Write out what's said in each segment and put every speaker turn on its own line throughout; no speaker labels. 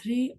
3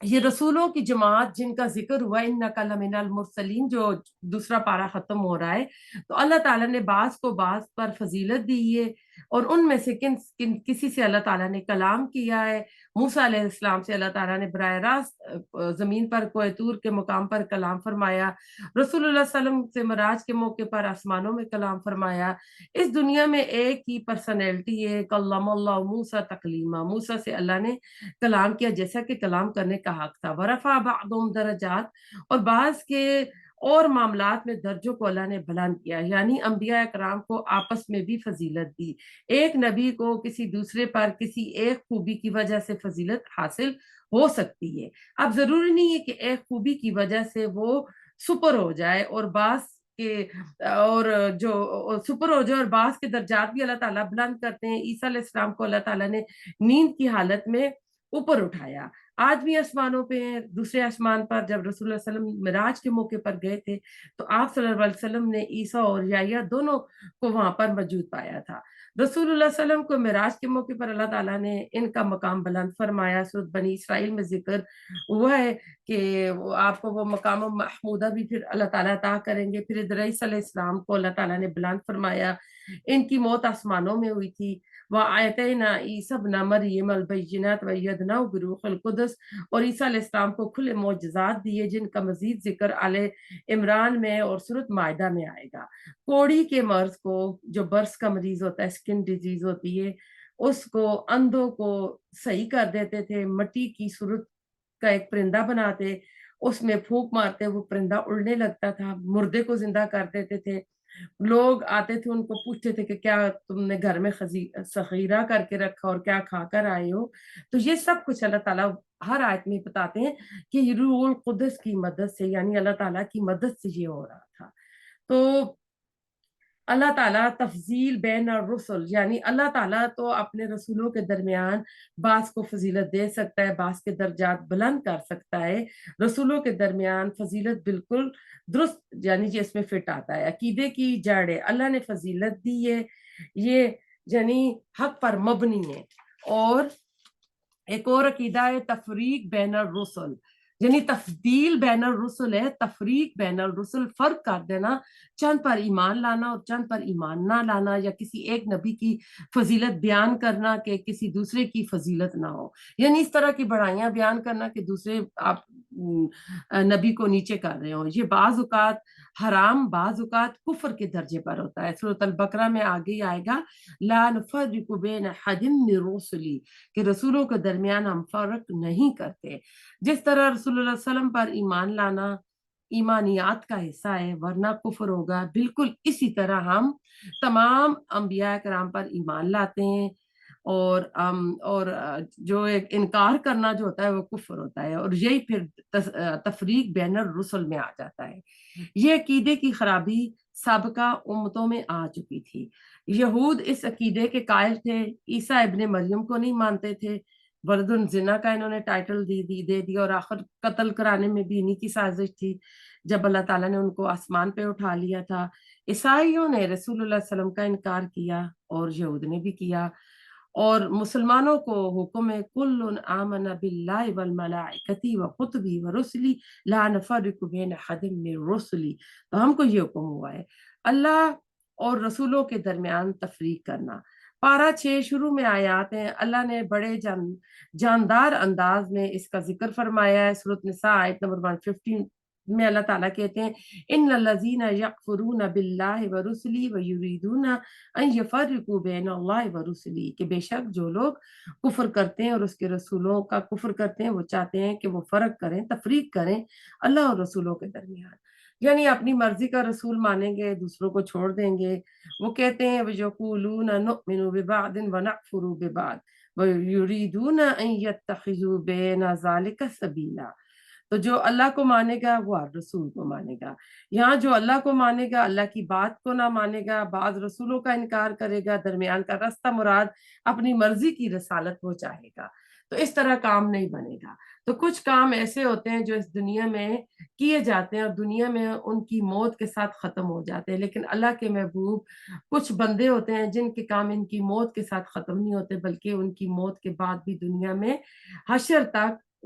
یہ رسولوں کی جماعت جن کا ذکر ہوا انک لمن المرسلین، جو دوسرا پارہ ختم ہو رہا ہے، تو اللہ تعالیٰ نے بعض کو بعض پر فضیلت دی ہے، اور ان میں سے کسی سے اللہ تعالیٰ نے کلام کیا ہے۔ موسیٰ علیہ السلام سے اللہ تعالیٰ نے براہ راست زمین پر کوہ طور کے مقام پر کلام فرمایا۔ رسول اللہ صلی اللہ علیہ وسلم سے معراج کے موقع پر آسمانوں میں کلام فرمایا۔ اس دنیا میں ایک ہی پرسنالٹی ہے، کلم اللہ موسیٰ تکلیما، موسیٰ سے اللہ نے کلام کیا جیسا کہ کلام کرنے کا حق تھا۔ ورفع بعضهم درجات، اور بعض کے اور معاملات میں درجوں کو اللہ نے بلند کیا، یعنی انبیاء اکرام کو آپس میں بھی فضیلت دی۔ ایک نبی کو کسی دوسرے پر کسی ایک خوبی کی وجہ سے فضیلت حاصل ہو سکتی ہے۔ اب ضروری نہیں ہے کہ ایک خوبی کی وجہ سے وہ سپر ہو جائے، اور بعض کے اور جو سپر ہو جائے، اور بعض کے درجات بھی اللہ تعالیٰ بلند کرتے ہیں۔ عیسیٰ علیہ السلام کو اللہ تعالیٰ نے نیند کی حالت میں اوپر اٹھایا، آج بھی آسمانوں پہ ہیں۔ دوسرے آسمان پر جب رسول اللہ صلی اللہ علیہ وسلم معراج کے موقع پر گئے تھے تو آپ صلی اللہ علیہ وسلم نے عیسیٰ اور یحییٰ دونوں کو وہاں پر موجود پایا تھا۔ رسول اللہ صلی اللہ علیہ وسلم کو معراج کے موقع پر اللہ تعالیٰ نے ان کا مقام بلند فرمایا۔ سورۃ بنی اسرائیل میں ذکر ہوا ہے کہ آپ کو وہ مقام محمودہ بھی پھر اللہ تعالیٰ عطا کریں گے۔ پھر ادریس علیہ السلام کو اللہ تعالیٰ نے بلند فرمایا، ان کی موت آسمانوں میں ہوئی تھی۔ وَآتَيْنَا عِیسَیٰ ابْنَ مَرْیَمَ الْبَیِّنَاتِ وَأَیَّدْنَاهُ بِروحِ القدس، اور عیسیٰ علیہ السلام کو کھلے معجزات دیے جن کا مزید ذکر آل عمران میں اور سورۃ مائدہ میں آئے گا۔ کوڑی کے مرض کو، جو برس کا مریض ہوتا ہے، اسکن ڈیزیز ہوتی ہے، اس کو، اندھوں کو صحیح کر دیتے تھے، مٹی کی صورت کا ایک پرندہ بناتے، اس میں پھونک مارتے، وہ پرندہ اڑنے لگتا تھا، مردے کو زندہ کر دیتے تھے۔ لوگ آتے تھے، ان کو پوچھتے تھے کہ کیا تم نے گھر میں ذخیرہ کر کے رکھا اور کیا کھا کر آئے ہو؟ تو یہ سب کچھ اللہ تعالیٰ ہر آیت میں بتاتے ہیں کہ یہ روح القدس کی مدد سے، یعنی اللہ تعالیٰ کی مدد سے یہ ہو رہا تھا۔ تو اللہ تعالیٰ تفضیل بین الرسل، یعنی اللہ تعالیٰ تو اپنے رسولوں کے درمیان بعض کو فضیلت دے سکتا ہے، بعض کے درجات بلند کر سکتا ہے۔ رسولوں کے درمیان فضیلت بالکل درست، یعنی یہ اس میں فٹ آتا ہے۔ عقیدے کی جڑ ہے، اللہ نے فضیلت دی ہے، یہ یعنی حق پر مبنی ہے۔ اور ایک اور عقیدہ ہے تفریق بین الرسل، یعنی تفضیل بین الرسل ہے، تفریق بین الرسل، فرق کر دینا، چند پر ایمان لانا اور چند پر ایمان نہ لانا، یا کسی ایک نبی کی فضیلت بیان کرنا کہ کسی دوسرے کی فضیلت نہ ہو، یعنی اس طرح کی بڑائیاں بیان کرنا کہ دوسرے آپ نبی کو نیچے کر رہے ہوں۔ یہ بعض اوقات حرام، بعض اوقات کفر کے درجے پر ہوتا ہے۔ سورۃ البقرہ میں آگے ہی آئے گا لا نفرق بین احد من رسلی، کہ رسولوں کے درمیان ہم فرق نہیں کرتے۔ جس طرح رسول اللہ صلی اللہ علیہ وسلم پر ایمان لانا ایمانیات کا حصہ ہے ورنہ کفر ہوگا، بالکل اسی طرح ہم تمام انبیاء کرام پر ایمان لاتے ہیں، اور جو ایک انکار کرنا جو ہوتا ہے وہ کفر ہوتا ہے، اور یہی پھر تفریق بین الرسل میں آ جاتا ہے۔ یہ عقیدے کی خرابی سابقہ امتوں میں آ چکی تھی۔ یہود اس عقیدے کے قائل تھے، عیسیٰ ابن مریم کو نہیں مانتے تھے، ولد الزنا کا انہوں نے ٹائٹل دے دیا، اور آخر قتل کرانے میں بھی انہی کی سازش تھی جب اللہ تعالیٰ نے ان کو آسمان پہ اٹھا لیا تھا۔ عیسائیوں نے رسول اللہ صلی اللہ علیہ وسلم کا انکار کیا، اور یہود نے بھی کیا، اور مسلمانوں کو حکم ہے کل آمن باللہ والملائکۃ وکتبہ ورسلہ لا نفرق بین احد من رسلہ۔ تو ہم کو یہ حکم ہوا ہے اللہ اور رسولوں کے درمیان تفریق کرنا۔ پارہ 6 شروع میں آیات ہیں، اللہ نے بڑے جاندار انداز میں اس کا ذکر فرمایا ہے۔ سورۃ نساء آیت نمبر 115 میں اللہ تعالیٰ کہتے ہیں ان الذین یکفرون باللہ ورسلہ ویریدون ان یفرقوا بین اللہ ورسلہ، کہ بے شک جو لوگ کفر کرتے ہیں اور اس کے رسولوں کا کفر کرتے ہیں، وہ چاہتے ہیں کہ وہ فرق کریں، تفریق کریں اللہ اور رسولوں کے درمیان، یعنی اپنی مرضی کا رسول مانیں گے، دوسروں کو چھوڑ دیں گے۔ وہ کہتے ہیں وَيَقُولُونَ نُؤْمِنُ بِبَعْضٍ وَنَكْفُرُ بِبَعْضٍ وَيُرِيدُونَ أَن يَتَّخِذُوا بَيْنَ ذَلِكَ سَبِيلًا۔ تو جو اللہ کو مانے گا وہ ہر رسول کو مانے گا، یہاں جو اللہ کو مانے گا اللہ کی بات کو نہ مانے گا، بعض رسولوں کا انکار کرے گا، درمیان کا راستہ مراد اپنی مرضی کی رسالت وہ چاہے گا، تو اس طرح کام نہیں بنے گا۔ تو کچھ کام ایسے ہوتے ہیں جو اس دنیا میں کیے جاتے ہیں اور دنیا میں ان کی موت کے ساتھ ختم ہو جاتے ہیں، لیکن اللہ کے محبوب کچھ بندے ہوتے ہیں جن کے کام ان کی موت کے ساتھ ختم نہیں ہوتے، بلکہ ان کی موت کے بعد بھی دنیا میں حشر تک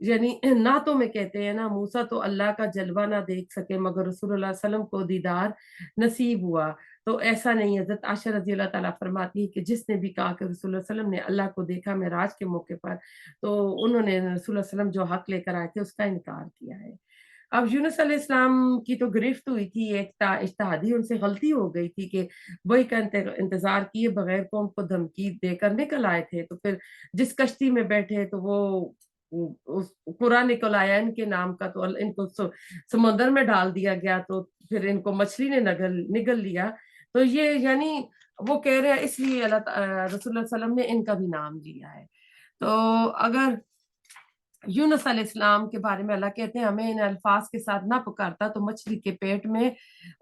یعنی نعتوں میں کہتے ہیں نا، موسیٰ تو اللہ کا جلوہ نہ دیکھ سکے مگر رسول اللہ صلی اللہ علیہ وسلم کو دیدار نصیب ہوا۔ تو ایسا نہیں ہے، حضرت عائشہ رضی اللہ تعالیٰ فرماتی ہے کہ جس نے بھی کہا کہ رسول اللہ صلی اللہ علیہ وسلم نے اللہ کو دیکھا معراج کے موقع پر، تو انہوں نے رسول اللہ صلی اللہ علیہ وسلم جو حق لے کر آئے تھے اس کا انکار کیا ہے۔ اب یونس علیہ السلام کی تو گرفت ہوئی تھی، ایک اجتہادی ان سے غلطی ہو گئی تھی کہ وہی کا انتظار کیے بغیر قوم کو دھمکی دے کر نکل آئے تھے، تو پھر جس کشتی میں بیٹھے تو اس قرآن نکل آیا ان کے نام کا، تو ان کو سمندر میں ڈال دیا گیا، تو پھر ان کو مچھلی نے نگل لیا۔ تو یہ یعنی وہ کہہ رہے ہیں اس لیے رسول اللہ صلی اللہ علیہ وسلم نے ان کا بھی نام لیا ہے۔ تو اگر یونس علیہ السلام کے بارے میں اللہ کہتے ہیں ہمیں ان الفاظ کے ساتھ نہ پکارتا تو مچھلی کے پیٹ میں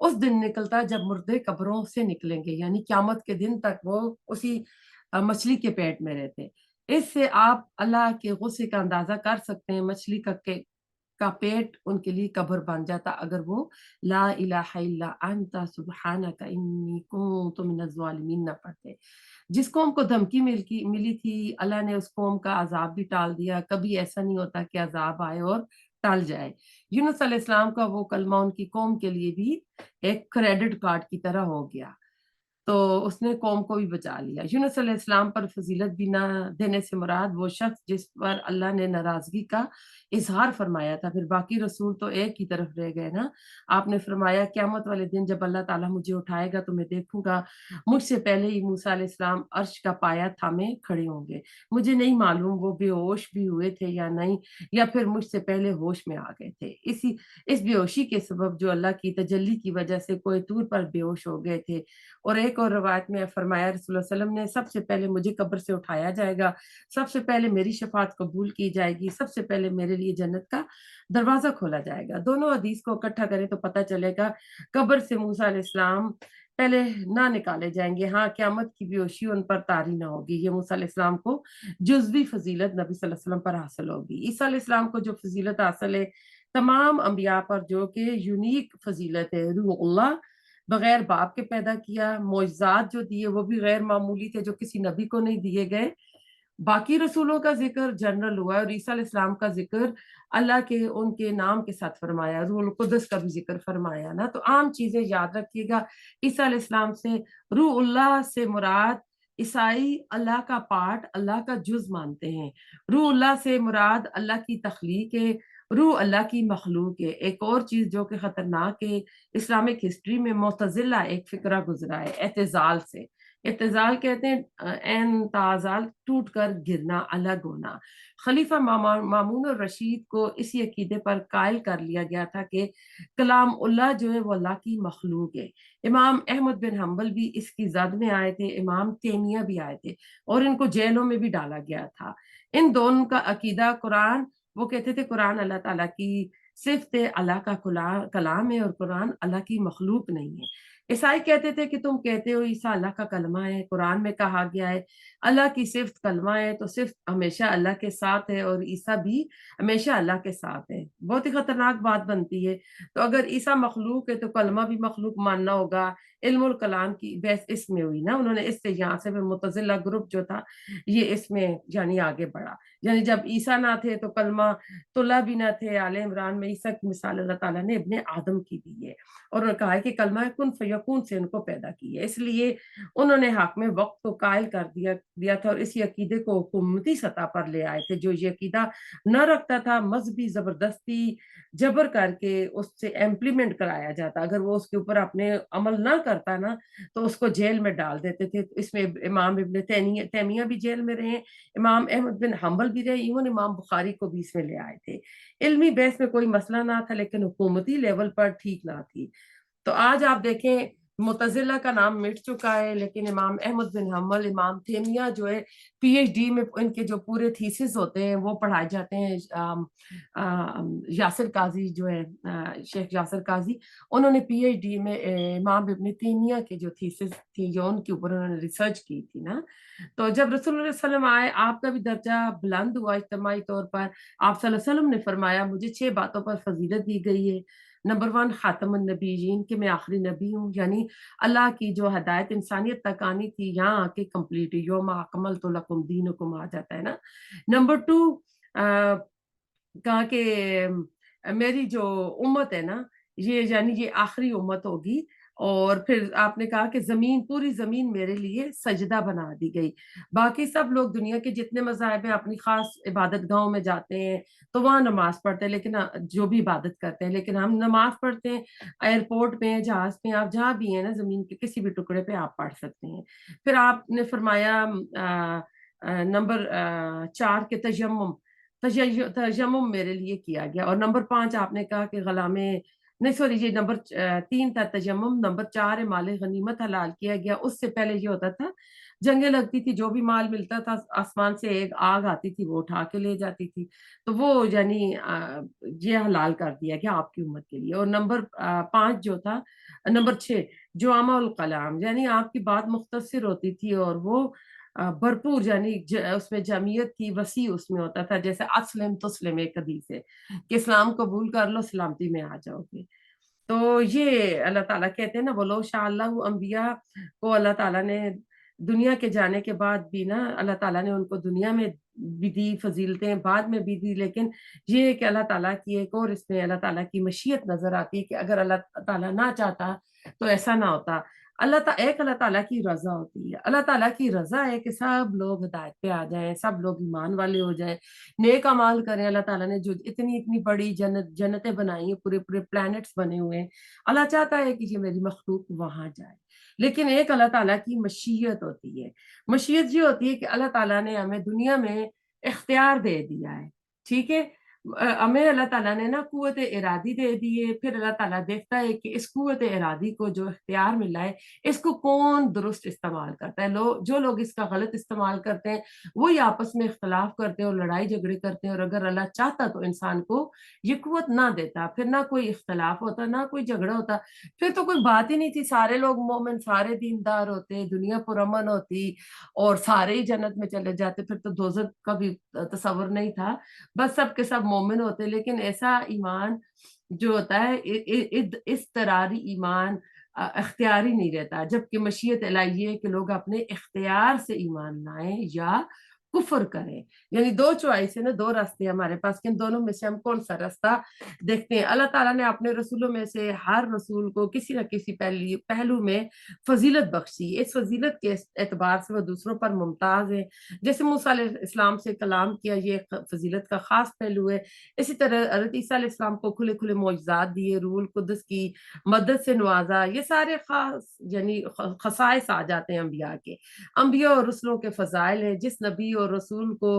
اس دن نکلتا جب مردے قبروں سے نکلیں گے، یعنی قیامت کے دن تک وہ اسی مچھلی کے پیٹ میں رہتے۔ اس سے آپ اللہ کے غصے کا اندازہ کر سکتے ہیں، مچھلی کا پیٹ ان کے لیے قبر بن جاتا اگر وہ لا الہ الا انت سبحانک انی کنت من الظالمین نہ پڑھتے۔ جس قوم کو دھمکی ملی تھی اللہ نے اس قوم کا عذاب بھی ٹال دیا، کبھی ایسا نہیں ہوتا کہ عذاب آئے اور ٹال جائے۔ یونس علیہ السلام کا وہ کلمہ ان کی قوم کے لیے بھی ایک کریڈٹ کارڈ کی طرح ہو گیا، تو اس نے قوم کو بھی بچا لیا۔ یونس علیہ السلام پر فضیلت بھی نہ دینے سے مراد وہ شخص جس پر اللہ نے ناراضگی کا اظہار فرمایا تھا، پھر باقی رسول تو ایک ہی طرف رہ گئے نا۔ آپ نے فرمایا قیامت والے دن جب اللہ تعالیٰ مجھے اٹھائے گا تو میں دیکھوں گا مجھ سے پہلے ہی موسیٰ علیہ السلام عرش کا پایا تھامے کھڑے ہوں گے۔ مجھے نہیں معلوم وہ بے ہوش بھی ہوئے تھے یا نہیں، یا پھر مجھ سے پہلے ہوش میں آ گئے تھے۔ اس بے ہوشی کے سبب جو اللہ کی تجلی کی وجہ سے کوہ طور پر بے ہوش ہو گئے تھے، اور ایک اور روایت میں فرمایا رسول اللہ صلی اللہ علیہ وسلم نے سب سے پہلے مجھے قبر سے اٹھایا جائے گا، سب سے پہلے میری شفاعت قبول کی جائے گی، سب سے پہلے میرے لیے جنت کا دروازہ کھولا جائے گا۔ دونوں حدیث کو اکٹھا کریں تو پتہ چلے گا قبر سے موسیٰ علیہ السلام پہلے نہ نکالے جائیں گے، ہاں قیامت کی بیہوشی ان پر طاری نہ ہوگی، یہ موسیٰ علیہ السلام کو جزوی فضیلت نبی صلی اللہ علیہ وسلم پر حاصل ہوگی۔ عیسیٰ علیہ السلام کو جو فضیلت حاصل ہے تمام انبیاء پر جو کہ یونیک فضیلت ہے، روح اللہ بغیر باپ کے پیدا کیا، معجزات جو دیے وہ بھی غیر معمولی تھے جو کسی نبی کو نہیں دیے گئے، باقی رسولوں کا ذکر جنرل ہوا ہے، اور عیسیٰ علیہ السلام کا ذکر اللہ کے ان کے نام کے ساتھ فرمایا، روح القدس کا بھی ذکر فرمایا نا۔ تو عام چیزیں یاد رکھیے گا، عیسیٰ علیہ السلام سے روح اللہ سے مراد عیسائی اللہ کا پارٹ، اللہ کا جز مانتے ہیں۔ روح اللہ سے مراد اللہ کی تخلیق ہے، روح اللہ کی مخلوق ہے۔ ایک اور چیز جو کہ خطرناک ہے، اسلامک ہسٹری میں معتزلہ ایک فکرہ گزرا ہے اعتزال سے۔ اعتزال کہتے ہیں این تازال، ٹوٹ کر گرنا، الگ ہونا۔ خلیفہ مامون الرشید کو اسی عقیدے پر قائل کر لیا گیا تھا کہ کلام اللہ جو ہے وہ اللہ کی مخلوق ہے۔ امام احمد بن حنبل بھی اس کی زد میں آئے تھے، امام تیمیہ بھی آئے تھے، اور ان کو جیلوں میں بھی ڈالا گیا تھا۔ ان دونوں کا عقیدہ قرآن، وہ کہتے تھے قرآن اللہ تعالیٰ کی صفت اللہ کا کلام ہے اور قرآن اللہ کی مخلوق نہیں ہے۔ عیسائی کہتے تھے کہ تم کہتے ہو عیسیٰ اللہ کا کلمہ ہے، قرآن میں کہا گیا ہے اللہ کی صفت کلمہ ہے، تو صفت ہمیشہ اللہ کے ساتھ ہے اور عیسیٰ بھی ہمیشہ اللہ کے ساتھ ہے۔ بہت ہی خطرناک بات بنتی ہے۔ تو اگر عیسیٰ مخلوق ہے تو کلمہ بھی مخلوق ماننا ہوگا۔ علم الکلام کی بحث اس میں ہوئی نا، انہوں نے اس سے یہاں سے متزلہ گروپ جو تھا یہ اس میں یعنی آگے بڑھا، یعنی جب عیسیٰ نہ تھے تو کلمہ طلح بھی نہ تھے۔ آل عمران میں عیسیٰ کی مثال اللہ تعالیٰ نے ابن آدم کی دی ہے، اور انہوں نے کہا ہے کہ کلمہ کن فیکون سے ان کو پیدا کی ہے، اس لیے انہوں نے حق میں وقت کو قائل کر دیا تھا، اور اسی عقیدے کو حکومتی سطح پر لے آئے تھے۔ جو یہ عقیدہ نہ رکھتا تھا مذہبی زبردستی جبر کر کے اس سے امپلیمنٹ کرایا جاتا، اگر وہ اس کے اوپر اپنے عمل نہ کرتا نا تو اس کو جیل میں ڈال دیتے تھے۔ اس میں امام ابن تیمیہ بھی جیل میں رہے، امام احمد بن حنبل بھی رہے، ایون امام بخاری کو بھی اس میں لے آئے تھے۔ علمی بحث میں کوئی مسئلہ نہ تھا لیکن حکومتی لیول پر ٹھیک نہ تھی۔ تو آج آپ دیکھیں معتزلہ کا نام مٹ چکا ہے، لیکن امام احمد بن حنبل، امام تیمیہ جو ہے پی ایچ ڈی میں ان کے جو پورے تھیسس ہوتے ہیں وہ پڑھائے جاتے ہیں۔ یاسر قاضی جو ہے شیخ یاسر قاضی، انہوں نے پی ایچ ڈی میں امام ابن تیمیہ کے جو تھیسس تھی جو ان کے اوپر انہوں نے ریسرچ کی تھی نا، تو جب رسول اللہ صلی اللہ علیہ وسلم آئے آپ کا بھی درجہ بلند ہوا اجتماعی طور پر۔ آپ صلی اللہ علیہ وسلم نے فرمایا مجھے 6 باتوں پر فضیلت دی گئی ہے۔ نمبر 1 خاتم النبیین، کہ میں آخری نبی ہوں، یعنی اللہ کی جو ہدایت انسانیت تک آنی تھی یہاں آ کے کمپلیٹ، یوم اکملت لکم دینکم آ جاتا ہے نا۔ نمبر 2 کہا کہ میری جو امت ہے نا یہ یعنی یہ آخری امت ہوگی، اور پھر آپ نے کہا کہ زمین پوری زمین میرے لیے سجدہ بنا دی گئی۔ باقی سب لوگ دنیا کے جتنے مذاہب ہیں اپنی خاص عبادت گاہوں میں جاتے ہیں تو وہاں نماز پڑھتے ہیں، لیکن جو بھی عبادت کرتے ہیں، لیکن ہم نماز پڑھتے ہیں ایئرپورٹ پہ، جہاز پہ، آپ جہاں بھی ہیں نا زمین کے کسی بھی ٹکڑے پہ آپ پڑھ سکتے ہیں۔ پھر آپ نے فرمایا نمبر 4 کے تیمم، تیمم میرے لیے کیا گیا، اور نمبر 5 آپ نے کہا کہ غلام نہیں سوری یہ نمبر 3 تھا تیمم، نمبر 4 ہے مال غنیمت حلال کیا گیا۔ اس سے پہلے یہ ہوتا تھا جنگیں لگتی تھی، جو بھی مال ملتا تھا آسمان سے ایک آگ آتی تھی وہ اٹھا کے لے جاتی تھی، تو وہ یعنی یہ حلال کر دیا گیا آپ کی امت کے لیے۔ اور نمبر 5 جو تھا، نمبر 6 جو عامہ الکلام، یعنی آپ کی بات مختصر ہوتی تھی اور وہ بھرپور، یعنی اس میں جمعیت کی وسیع اس میں ہوتا تھا، جیسے اسلم تسلم ایک حدیث ہے کہ اسلام قبول کر لو سلامتی میں آ جاؤ گے۔ تو یہ اللہ تعالیٰ کہتے ہیں نا ولو شاء اللہ، انبیاء کو اللہ تعالیٰ نے دنیا کے جانے کے بعد بھی نا اللہ تعالیٰ نے ان کو دنیا میں بھی دی فضیلتیں، بعد میں بھی دی، لیکن یہ کہ اللہ تعالیٰ کی ایک اور اس میں اللہ تعالیٰ کی مشیت نظر آتی ہے کہ اگر اللہ تعالیٰ نہ چاہتا تو ایسا نہ ہوتا۔ اللہ تعالیٰ کی رضا ہوتی ہے، اللہ تعالیٰ کی رضا ہے کہ سب لوگ ہدایت پہ آ جائیں، سب لوگ ایمان والے ہو جائیں، نیک اعمال کریں۔ اللہ تعالیٰ نے جو اتنی اتنی بڑی جنتیں بنائی ہیں، پورے پورے پلانٹس بنے ہوئے ہیں، اللہ چاہتا ہے کہ یہ میری مخلوق وہاں جائے، لیکن ایک اللہ تعالیٰ کی مشیت ہوتی ہے۔ مشیت یہ ہوتی ہے کہ اللہ تعالیٰ نے ہمیں دنیا میں اختیار دے دیا ہے، ٹھیک ہے، ہمیں اللہ تعالیٰ نے نا قوت ارادی دے دی ہے، پھر اللہ تعالیٰ دیکھتا ہے کہ اس قوت ارادی کو جو اختیار ملا ہے اس کو کون درست استعمال کرتا ہے۔ جو لوگ اس کا غلط استعمال کرتے ہیں وہی آپس میں اختلاف کرتے ہیں اور لڑائی جھگڑے کرتے ہیں، اور اگر اللہ چاہتا تو انسان کو یہ قوت نہ دیتا، پھر نہ کوئی اختلاف ہوتا، نہ کوئی جھگڑا ہوتا، پھر تو کوئی بات ہی نہیں تھی، سارے لوگ مومن، سارے دیندار ہوتے، دنیا پرامن ہوتی اور سارے ہی جنت میں چلے جاتے، پھر تو دوزخ کا بھی تصور نہیں تھا، بس سب کے سب مومن ہوتے۔ لیکن ایسا ایمان جو ہوتا ہے اضطراری ایمان اختیاری نہیں رہتا، جبکہ مشیت الہی ہے کہ لوگ اپنے اختیار سے ایمان لائیں یا کفر کریں۔ یعنی دو چوائس ہے نا، دو راستے ہیں ہمارے پاس، کہ ان دونوں میں سے ہم کون سا راستہ دیکھتے ہیں۔ اللہ تعالیٰ نے اپنے رسولوں میں سے ہر رسول کو کسی نہ کسی پہلو میں فضیلت بخشی، اس فضیلت کے اعتبار سے وہ دوسروں پر ممتاز ہے۔ جیسے موسیٰ علیہ السلام سے کلام کیا، یہ ایک فضیلت کا خاص پہلو ہے۔ اسی طرح حضرت عیسیٰ علیہ السلام کو کھلے کھلے معجزات دیے، روح القدس کی مدد سے نوازا، یہ سارے خاص یعنی خصائص آ جاتے ہیں انبیاء کے۔ انبیاء اور رسولوں کے فضائل ہیں، جس نبی اور رسول کو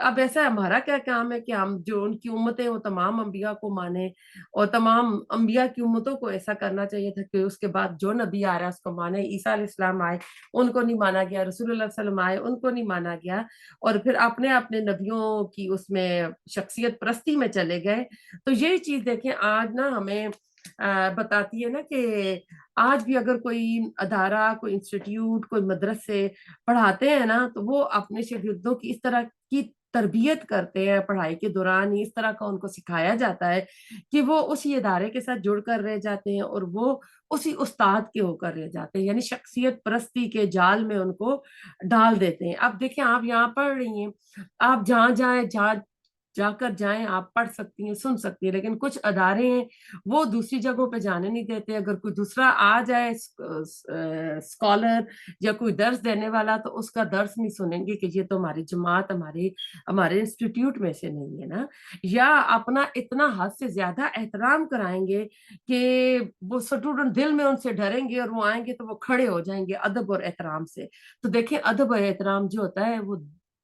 اب ایسا ہمارا کیا کام ہے کہ ہم جو ان کی امتیں وہ تمام انبیاء کو مانیں، اور تمام انبیاء کی امتوں کو ایسا کرنا چاہیے تھا کہ اس کے بعد جو نبی آ رہا ہے اس کو مانے۔ عیسیٰ علیہ السلام آئے، ان کو نہیں مانا گیا، رسول اللہ صلی اللہ علیہ وسلم آئے، ان کو نہیں مانا گیا، اور پھر اپنے اپنے نبیوں کی اس میں شخصیت پرستی میں چلے گئے۔ تو یہی چیز دیکھیں آج نا ہمیں بتاتی ہے نا کہ آج بھی اگر کوئی ادارہ، کوئی انسٹیٹیوٹ، کوئی مدرسے پڑھاتے ہیں نا تو وہ اپنے شاگردوں کی اس طرح کی تربیت کرتے ہیں، پڑھائی کے دوران ہی اس طرح کا ان کو سکھایا جاتا ہے کہ وہ اسی ادارے کے ساتھ جڑ کر رہ جاتے ہیں اور وہ اسی استاد کے ہو کر رہ جاتے ہیں، یعنی شخصیت پرستی کے جال میں ان کو ڈال دیتے ہیں۔ اب دیکھیں آپ یہاں پڑھ رہی ہیں، آپ جہاں جائیں، جہاں جا کر جائیں آپ پڑھ سکتی ہیں، سن سکتی ہیں، لیکن کچھ ادارے ہیں وہ دوسری جگہوں پہ جانے نہیں دیتے۔ اگر کوئی دوسرا آ جائے اسکالر یا کوئی درس دینے والا تو اس کا درس نہیں سنیں گے کہ یہ تو ہماری جماعت، ہمارے انسٹیٹیوٹ میں سے نہیں ہے نا، یا اپنا اتنا حد سے زیادہ احترام کرائیں گے کہ وہ اسٹوڈنٹ دل میں ان سے ڈریں گے اور وہ آئیں گے تو وہ کھڑے ہو جائیں گے ادب اور احترام سے۔ تو دیکھیں ادب اور احترام جو ہوتا ہے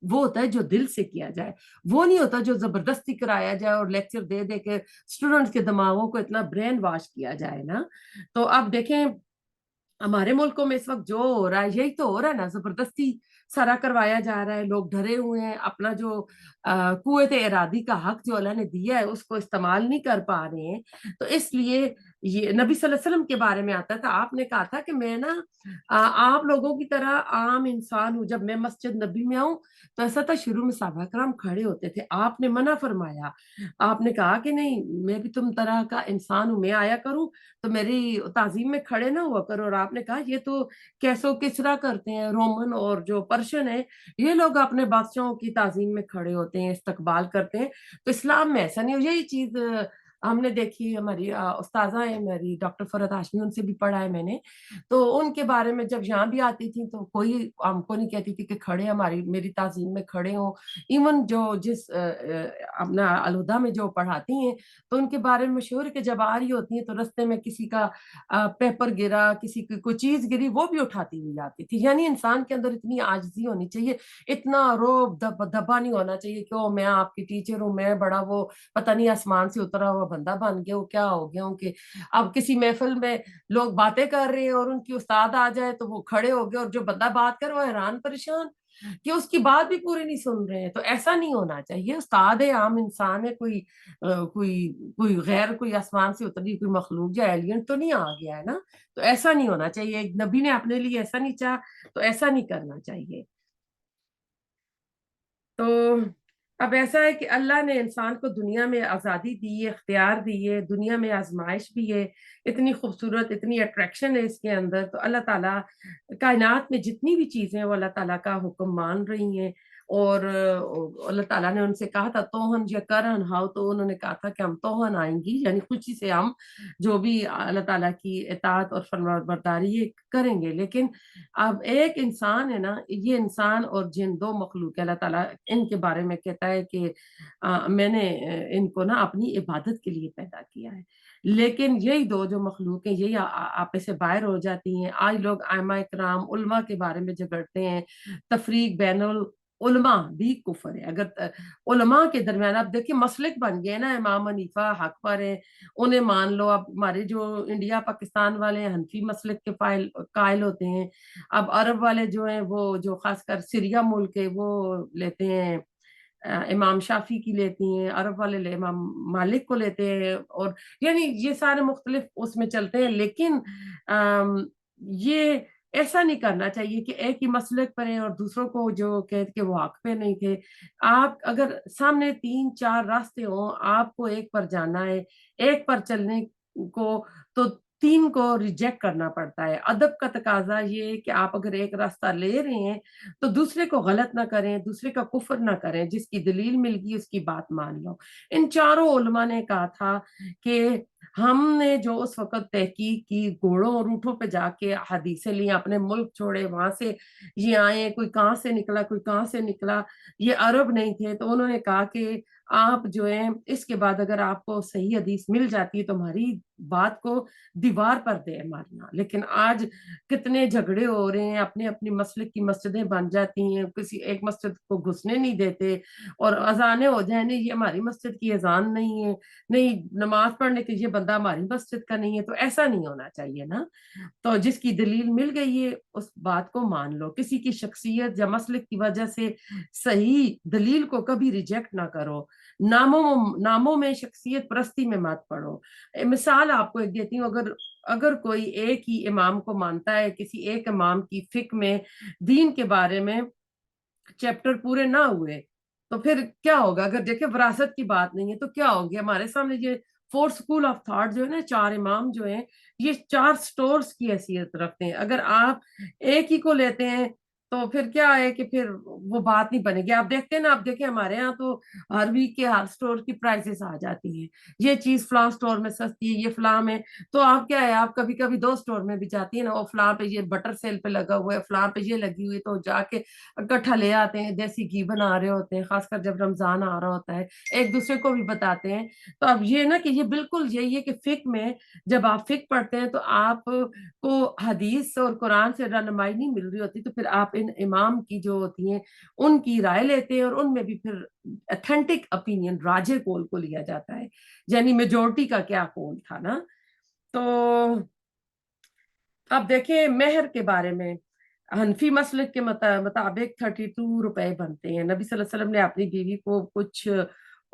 وہ ہوتا ہے جو دل سے کیا جائے، وہ نہیں ہوتا جو زبردستی کرایا جائے اور لیکچر دے دے کے اسٹوڈنٹس کے دماغوں کو اتنا برین واش کیا جائے نا۔ تو آپ دیکھیں ہمارے ملکوں میں اس وقت جو ہو رہا ہے یہی تو ہو رہا ہے نا، زبردستی سارا کروایا جا رہا ہے، لوگ ڈرے ہوئے ہیں، اپنا جو قوت ارادی کا حق جو اللہ نے دیا ہے اس کو استعمال نہیں کر پا رہے ہیں۔ تو اس لیے یہ نبی صلی اللہ علیہ وسلم کے بارے میں آتا تھا، آپ نے کہا تھا کہ میں نا آپ لوگوں کی طرح عام انسان ہوں، جب میں مسجد نبی میں آؤں تو ایسا تھا شروع میں صحابہ کرام کھڑے ہوتے تھے، آپ نے منع فرمایا، آپ نے کہا کہ نہیں میں بھی تم طرح کا انسان ہوں، میں آیا کروں تو میری تعظیم میں کھڑے نہ ہوا کرو، اور آپ نے کہا یہ تو کیسو کسرا کرتے ہیں رومن اور جو پرشین ہے، یہ لوگ اپنے بادشاہوں کی تعظیم میں کھڑے ہوتے ہیں، استقبال کرتے ہیں، تو اسلام میں ایسا نہیں ہو، یہی چیز ہم نے دیکھی، ہماری استاذہ ہیں میری ڈاکٹر فرحت ہاشمی، ان سے بھی پڑھا ہے میں نے، تو ان کے بارے میں جب یہاں بھی آتی تھی تو کوئی ہم کو نہیں کہتی تھی کہ کھڑے ہماری میری تعظیم میں کھڑے ہوں، ایون جو جس اپنا الہدا میں جو پڑھاتی ہیں تو ان کے بارے میں مشہور ہے کہ جب آ رہی ہوتی ہیں تو رستے میں کسی کا پیپر گرا، کسی کی کوئی چیز گری، وہ بھی اٹھاتی ہوئی آتی تھی، یعنی انسان کے اندر اتنی عاجزی ہونی چاہیے، اتنا روب دبا نہیں ہونا چاہیے کہ میں آپ کی ٹیچر ہوں، میں بڑا وہ پتہ نہیں آسمان سے اترا ہوا بندہ بن گیا ہوں، کیا ہو گیا ہوں کہ اب کسی محفل میں لوگ باتیں کر رہے ہیں اور ان کی استاد آ جائے تو وہ کھڑے ہو گئے اور جو بندہ بات کر وہ حیران پریشان کہ اس کی بات بھی پوری نہیں سن رہے ہیں، تو ایسا نہیں ہونا چاہیے، استاد ہے، عام انسان ہے، کوئی غیر کوئی آسمان سے اتری کوئی مخلوق یا ایلین تو نہیں آ گیا ہے نا، تو ایسا نہیں ہونا چاہیے، ایک نبی نے اپنے لیے ایسا نہیں چاہا تو ایسا نہیں کرنا چاہیے۔ تو اب ایسا ہے کہ اللہ نے انسان کو دنیا میں آزادی دی ہے، اختیار دی ہے، دنیا میں آزمائش بھی ہے، اتنی خوبصورت اتنی اٹریکشن ہے اس کے اندر، تو اللہ تعالیٰ کائنات میں جتنی بھی چیزیں ہیں وہ اللہ تعالیٰ کا حکم مان رہی ہیں، اور اللہ تعالیٰ نے ان سے کہا تھا توہن یا کرہن ہاؤ، تو انہوں نے کہا تھا کہ ہم توہن آئیں گی، یعنی خوشی سے ہم جو بھی اللہ تعالیٰ کی اطاعت اور فرمان برداری یہ کریں گے، لیکن اب ایک انسان ہے نا، یہ انسان اور جن دو مخلوق ہے، اللہ تعالیٰ ان کے بارے میں کہتا ہے کہ میں نے ان کو نا اپنی عبادت کے لیے پیدا کیا ہے، لیکن یہی دو جو مخلوق ہیں یہی آپس سے باہر ہو جاتی ہیں، آج لوگ ائمہ کرام علماء کے بارے میں جھگڑتے ہیں، تفریق بین العلماء بھی کفر ہے، اگر علماء کے درمیان اب دیکھیں مسلک بن گئے نا، امام حنیفہ حق پر ہے، انہیں مان لو، اب ہمارے جو انڈیا پاکستان والے ہیں حنفی مسلک کے قائل ہوتے ہیں، اب عرب والے جو ہیں وہ جو خاص کر سیریا ملک ہے وہ لیتے ہیں امام شافی کی لیتی ہیں، عرب والے امام مالک کو لیتے ہیں، اور یعنی یہ سارے مختلف اس میں چلتے ہیں، لیکن یہ ایسا نہیں کرنا چاہیے کہ ایک ہی مسلک پر ہیں اور دوسروں کو جو کہتے کہ وہ حق پہ نہیں تھے، آپ اگر سامنے تین چار راستے ہوں، آپ کو ایک پر جانا ہے، ایک پر چلنے کو، تو تین کو ریجیکٹ کرنا پڑتا ہے، ادب کا تقاضا یہ ہے کہ آپ اگر ایک راستہ لے رہے ہیں تو دوسرے کو غلط نہ کریں، دوسرے کا کفر نہ کریں، جس کی دلیل مل گئی اس کی بات مان لو۔ ان چاروں علماء نے کہا تھا کہ ہم نے جو اس وقت تحقیق کی، گھوڑوں اور اونٹوں پہ جا کے حدیثیں لی، اپنے ملک چھوڑے، وہاں سے یہ آئے، کوئی کہاں سے نکلا کوئی کہاں سے نکلا، یہ عرب نہیں تھے، تو انہوں نے کہا کہ آپ جو ہیں اس کے بعد اگر آپ کو صحیح حدیث مل جاتی ہے تو ہماری بات کو دیوار پر دے مارنا، لیکن آج کتنے جھگڑے ہو رہے ہیں، اپنے اپنی مسلک کی مسجدیں بن جاتی ہیں، کسی ایک مسجد کو گھسنے نہیں دیتے، اور اذانیں ہو جائیں نہیں یہ ہماری مسجد کی اذان نہیں ہے، نہیں نماز پڑھنے کے یہ بندہ ہماری مسجد کا نہیں ہے، تو ایسا نہیں ہونا چاہیے نا، تو جس کی دلیل مل گئی ہے اس بات کو مان لو، کسی کی شخصیت یا مسلک کی وجہ سے صحیح دلیل کو کبھی ریجیکٹ نہ کرو، ناموں میں شخصیت پرستی میں مت پڑو۔ مثال آپ کو ایک دیتی ہوں، اگر کوئی ایک ہی امام کو مانتا ہے، کسی ایک امام کی فقہ میں دین کے بارے میں چیپٹر پورے نہ ہوئے تو پھر کیا ہوگا؟ اگر دیکھیں وراثت کی بات نہیں ہے تو کیا ہوگی؟ ہمارے سامنے یہ فور اسکول آف تھاٹ جو ہے نا، چار امام جو ہیں یہ چار سٹورز کی حیثیت رکھتے ہیں، اگر آپ ایک ہی کو لیتے ہیں تو پھر کیا ہے کہ پھر وہ بات نہیں بنے گی۔ آپ دیکھتے ہیں نا، آپ دیکھیں ہمارے ہاں تو ہر ویک کے ہر سٹور کی پرائسز آ جاتی ہیں، یہ چیز فلاں سٹور میں سستی ہے، یہ فلاں میں، تو آپ کیا ہے آپ کبھی کبھی دو سٹور میں بھی جاتی ہیں نا، وہ فلاں پہ یہ بٹر سیل پہ لگا ہوا ہے، فلاں پہ یہ لگی ہوئی ہے، تو جا کے اکٹھا لے آتے ہیں، دیسی گھی بنا رہے ہوتے ہیں، خاص کر جب رمضان آ رہا ہوتا ہے، ایک دوسرے کو بھی بتاتے ہیں۔ تو اب یہ نا کہ یہ بالکل یہی ہے کہ فقہ میں جب آپ فقہ پڑھتے ہیں تو آپ کو حدیث اور قرآن سے رہنمائی نہیں مل رہی ہوتی، تو پھر آپ ان امام کی جو ہوتی ہیں ان کی رائے لیتے ہیں، اور ان میں بھی پھر اتھینٹک اپینین راجے کول کو لیا جاتا ہے، یعنی میجورٹی کا کیا کول تھا نا۔ تو اب دیکھیں مہر کے بارے میں، حنفی مسلک کے مطابق 32 روپے بنتے ہیں، نبی صلی اللہ علیہ وسلم نے اپنی بیوی کو کچھ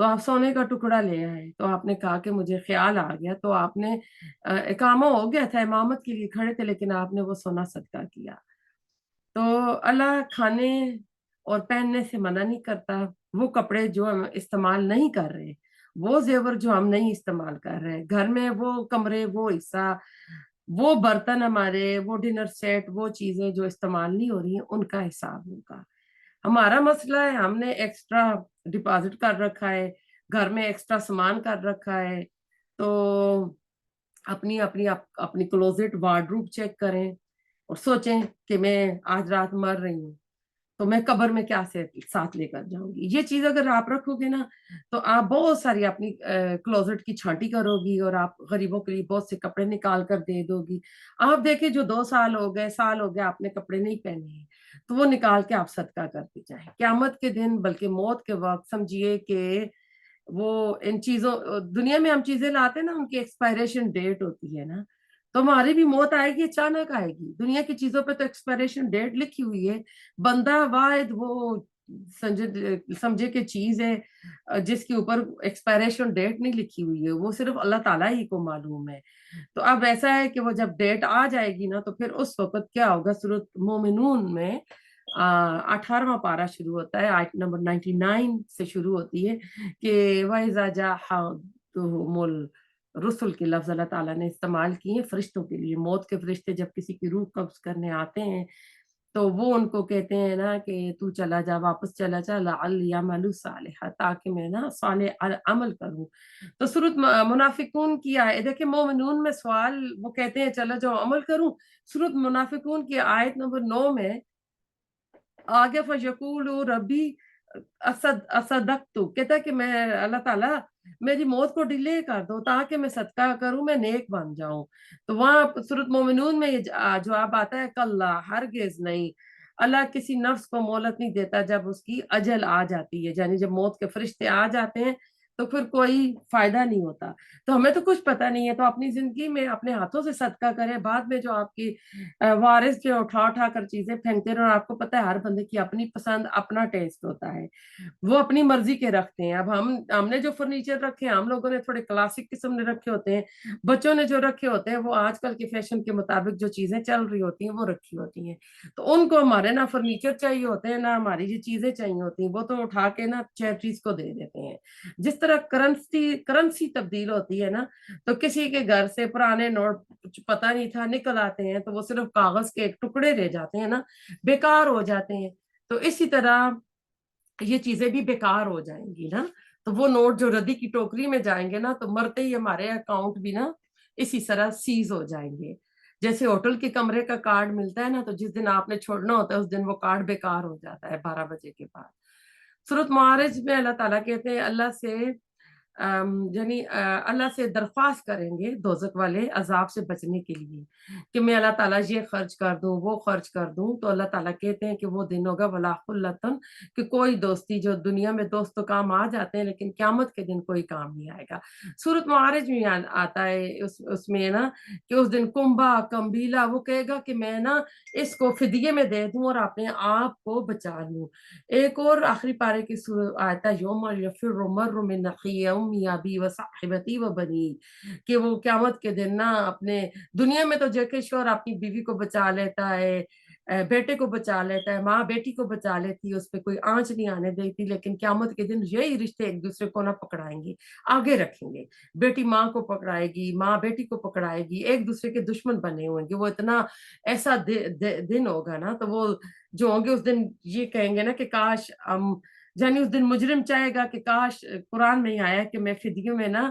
تو آپ سونے کا ٹکڑا لے آئے، تو آپ نے کہا کہ مجھے خیال آ گیا، تو آپ نے اقامہ ہو گیا تھا، امامت کے لیے کھڑے تھے، لیکن آپ نے وہ سونا صدقہ کیا۔ تو اللہ کھانے اور پہننے سے منع نہیں کرتا، وہ کپڑے جو ہم استعمال نہیں کر رہے، وہ زیور جو ہم نہیں استعمال کر رہے، گھر میں وہ کمرے، وہ حصہ، وہ برتن ہمارے، وہ ڈنر سیٹ، وہ چیزیں جو استعمال نہیں ہو رہی ہیں، ان کا حساب ہوگا۔ ہمارا مسئلہ ہے ہم نے ایکسٹرا ڈپازٹ کر رکھا ہے، گھر میں ایکسٹرا سامان کر رکھا ہے، تو اپنی اپنی اپنی کلوزٹ وارڈروب چیک کریں اور سوچیں کہ میں آج رات مر رہی ہوں تو میں قبر میں کیا ساتھ لے کر جاؤں گی۔ یہ چیز اگر آپ رکھو گے نا تو آپ بہت ساری اپنی کلوزٹ کی چھانٹی کرو گی، اور آپ غریبوں کے لیے بہت سے کپڑے نکال کر دے دو گی۔ آپ دیکھیں جو 2 سال ہو گئے، سال ہو گئے، آپ نے کپڑے نہیں پہنے ہیں، تو وہ نکال کے آپ صدقہ کرتے جائیں۔ قیامت کے دن بلکہ موت کے وقت سمجھیے کہ وہ ان چیزوں، دنیا میں ہم چیزیں لاتے ہیں نا، ان کی ایکسپائریشن ڈیٹ ہوتی ہے نا، تو ہماری بھی موت آئے گی، اچانک آئے گی۔ دنیا کی چیزوں پہ تو ایکسپائریشن ڈیٹ لکھی ہوئی ہے، بندہ واحد وہ سمجھے کہ چیز ہے جس کے اوپر ایکسپائریشن ڈیٹ نہیں لکھی ہوئی ہے، وہ صرف اللہ تعالیٰ ہی کو معلوم ہے۔ تو اب ایسا ہے کہ وہ جب ڈیٹ آ جائے گی نا، تو پھر اس وقت کیا ہوگا، سورۃ مومنون میں 18واں پارہ شروع ہوتا ہے، آیت نمبر 99 سے شروع ہوتی ہے کہ وَإِذَا جَاءَ أَحَدُهُمُ الرسل کے لفظ اللہ تعالیٰ نے استعمال کیے ہیں فرشتوں کے لیے۔ موت کے فرشتے جب کسی کی روح قبض کرنے آتے ہیں تو وہ ان کو کہتے ہیں نا کہ تو چلا جا، واپس چلا جا، لعلی اعمل صالحا، تاکہ میں نا صالح عمل کروں۔ تو سورۃ منافقون کی آیت دیکھیں، مومنون میں سوال وہ کہتے ہیں چلا جاؤ عمل کروں، سورۃ منافقون کی آیت نمبر 9 میں آگے فَيَقُولُ ربی اصدقت، کہتا ہے کہ میں اللہ تعالیٰ میری موت کو ڈیلے کر دو تاکہ میں صدقہ کروں، میں نیک بن جاؤں۔ تو وہاں سورۃ مومنون میں یہ جواب آتا ہے کلا، ہرگز نہیں، اللہ کسی نفس کو مہلت نہیں دیتا جب اس کی اجل آ جاتی ہے، یعنی جب موت کے فرشتے آ جاتے ہیں تو پھر کوئی فائدہ نہیں ہوتا۔ تو ہمیں تو کچھ پتہ نہیں ہے، تو اپنی زندگی میں اپنے ہاتھوں سے صدقہ کریں، بعد میں جو آپ کی وارث جو اٹھا اٹھا کر چیزیں پھینکتے رہے، اور آپ کو پتہ ہے ہر بندے کی اپنی پسند، اپنا ٹیسٹ ہوتا ہے، وہ اپنی مرضی کے رکھتے ہیں۔ اب ہم نے جو فرنیچر رکھے ہیں، ہم لوگوں نے تھوڑے کلاسک قسم نے رکھے ہوتے ہیں، بچوں نے جو رکھے ہوتے ہیں وہ آج کل کے فیشن کے مطابق جو چیزیں چل رہی ہوتی ہیں وہ رکھی ہوتی ہیں۔ تو ان کو ہمارے نہ فرنیچر چاہیے ہوتے ہیں، نہ ہماری جو چیزیں چاہیے ہوتی ہیں، وہ تو اٹھا کے نا چیریٹیز کو دے دیتے ہیں۔ جس طرح کرنسی تبدیل ہوتی ہے نا، تو کسی کے گھر سے پرانے نوٹ کچھ پتہ نہیں تھا نکل آتے ہیں، تو وہ صرف کاغذ کے ایک ٹکڑے رہ جاتے ہیں نا، بیکار ہو جاتے ہیں۔ تو اسی طرح یہ چیزیں بھی بیکار ہو جائیں گی نا، تو وہ نوٹ جو ردی کی ٹوکری میں جائیں گے نا، تو مرتے ہی ہمارے اکاؤنٹ بھی نا اسی طرح سیز ہو جائیں گے۔ جیسے ہوٹل کے کمرے کا کارڈ ملتا ہے نا، تو جس دن آپ نے چھوڑنا ہوتا ہے اس دن وہ کارڈ بیکار ہو جاتا ہے 12 بجے کے بعد۔ سورۃ معارج میں اللہ تعالیٰ کہتے ہیں اللہ سے یعنی اللہ سے درخواست کریں گے دوزخ والے عذاب سے بچنے کے لیے کہ میں اللہ تعالیٰ یہ خرچ کر دوں، وہ خرچ کر دوں، تو اللہ تعالیٰ کہتے ہیں کہ وہ دن ہوگا ولا خلتن، کہ کوئی دوستی، جو دنیا میں دوست تو کام آ جاتے ہیں لیکن قیامت کے دن کوئی کام نہیں آئے گا۔ سورۃ معارج میں آتا ہے اس میں نا کہ اس دن کنبا کمبیلا وہ کہے گا کہ میں نا اس کو فدیے میں دے دوں اور اپنے آپ کو بچا لوں۔ ایک اور آخری پارے کی آیت ہے یوم یفر المرء من اخیہ امی ابی و صاحبتی و بنی، کہ وہ قیامت کے دن نا اپنے دنیا میں تو جیکے شوہر اپنی بیوی کو بچا لیتا ہے، بیٹے کو بچا لیتا ہے، ماں بیٹی کو بچا لیتی ہے، اس پہ کوئی آنچ نہیں آنے دیتی، لیکن قیامت کے دن یہی رشتے ایک دوسرے کو نہ پکڑائیں گے، آگے رکھیں گے۔ بیٹی ماں کو پکڑائے گی، ماں بیٹی کو پکڑائے گی، ایک دوسرے کے دشمن بنے ہوئیں گے۔ وہ اتنا ایسا دن ہوگا نا، تو وہ جو ہوں گے اس دن یہ کہیں گے نا کہ کاش ہم، یعنی اس دن مجرم چاہے گا کہ کاش قرآن میں ہی آیا کہ میں فدیوں میں نا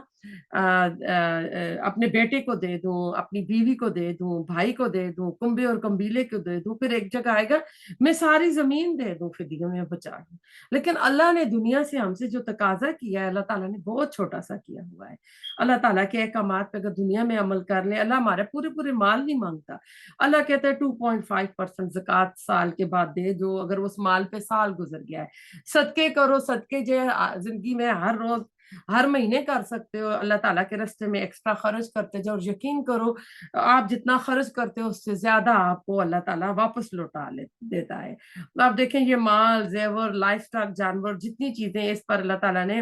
اپنے بیٹے کو دے دوں، اپنی بیوی کو دے دوں، بھائی کو دے دوں، کنبے اور کمبیلے کو دے دوں، پھر ایک جگہ آئے گا میں ساری زمین دے دوں فدیوں میں بچا دوں۔ لیکن اللہ نے دنیا سے ہم سے جو تقاضا کیا ہے، اللہ تعالیٰ نے بہت چھوٹا سا کیا ہوا ہے۔ اللہ تعالیٰ کے احکامات پہ اگر دنیا میں عمل کر لیں، اللہ ہمارے پورے مال نہیں مانگتا۔ اللہ کہتا ہے 2.5% زکوٰۃ سال کے بعد دے دو اگر اس مال پہ سال گزر گیا ہے۔ صدقے کرو، صدقے جو زندگی میں ہر روز ہر مہینے کر سکتے ہو، اللہ تعالیٰ کے راستے میں ایکسٹرا خرچ کرتے جاؤ، اور یقین کرو آپ جتنا خرچ کرتے ہو اس سے زیادہ آپ کو اللہ تعالیٰ واپس لوٹا دیتا ہے۔ آپ دیکھیں یہ مال، زیور، لائف سٹاک، جانور، جتنی چیزیں اس پر اللہ تعالیٰ نے